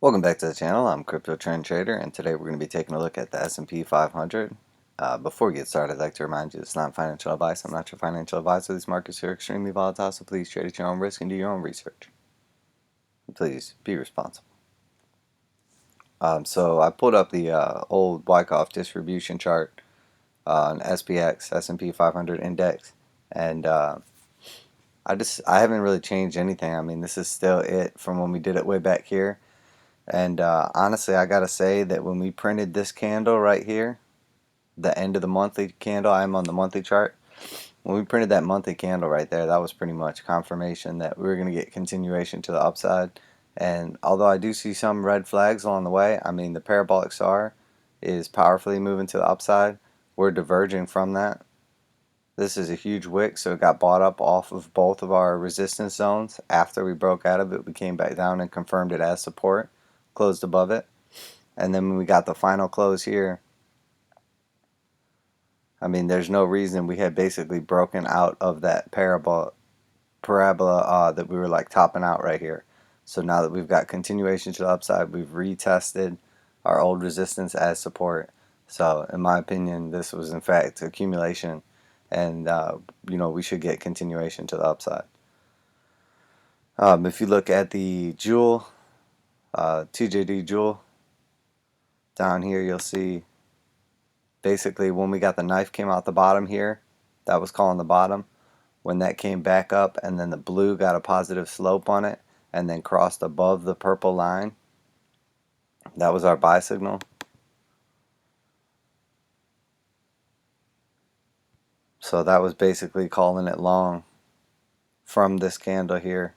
Welcome back to the channel. I'm Crypto Trend Trader, and today we're going to be taking a look at the S&P 500. Before we get started, I'd like to remind you it's not financial advice. I'm not your financial advisor. These markets are extremely volatile, so please trade at your own risk and do your own research. Please be responsible. So I pulled up the old Wyckoff distribution chart on SPX, S&P 500 index, and I haven't really changed anything. I mean, this is still it from when we did it way back here. And honestly, I gotta say that when we printed this candle right here, the end of the monthly candle, I'm on the monthly chart. When we printed that monthly candle right there, that was pretty much confirmation that we were going to get continuation to the upside. And although I do see some red flags along the way, I mean, the parabolic SAR is powerfully moving to the upside. We're diverging from that. This is a huge wick, so it got bought up off of both of our resistance zones. After we broke out of it, we came back down and confirmed it as support, closed above it. And then when we got the final close here, I mean, there's no reason. We had basically broken out of that parabola that we were like topping out right here. So now that we've got continuation to the upside, we've retested our old resistance as support. So in my opinion, this was in fact accumulation, and we should get continuation to the upside. If you look at the Jewel, TJD Jewel, down here you'll see basically when we got the knife came out the bottom here, that was calling the bottom. When that came back up and then the blue got a positive slope on it and then crossed above the purple line, that was our buy signal. So that was basically calling it long from this candle here.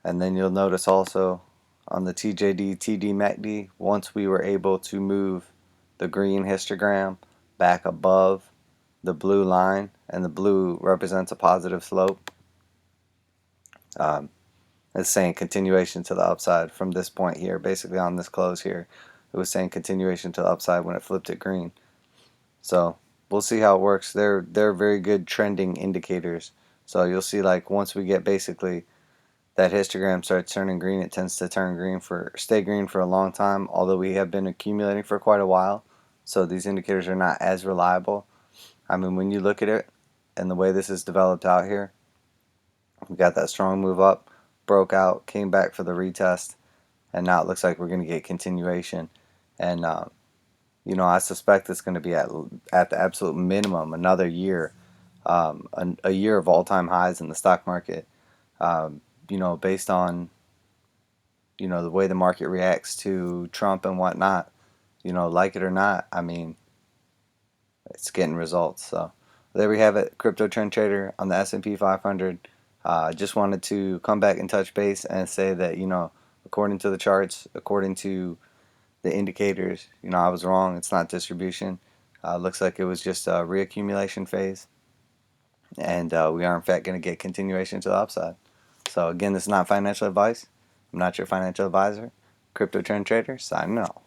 And then you'll notice also on the TJD tdMacd, once we were able to move the green histogram back above the blue line, and the blue represents a positive slope, it's saying continuation to the upside from this point here. Basically on this close here, it was saying continuation to the upside when it flipped it green. So we'll see how it works. They're very good trending indicators. So you'll see, like, once we get basically that histogram starts turning green, it tends to stay green for a long time, although we have been accumulating for quite a while. So these indicators are not as reliable. I mean, when you look at it and the way this is developed out here, we got that strong move up, broke out, came back for the retest, and now it looks like we're going to get continuation. And I suspect it's going to be at the absolute minimum another year, a year of all-time highs in the stock market. Based on the way the market reacts to Trump and whatnot. Like it or not, I mean, it's getting results. So there we have it, Crypto Trend Trader on the S&P 500. Just wanted to come back and touch base and say that, according to the charts, according to the indicators, I was wrong. It's not distribution. Looks like it was just a reaccumulation phase. And we are, in fact, going to get continuation to the upside. So, again, this is not financial advice. I'm not your financial advisor. Crypto Trend Trader, signing off.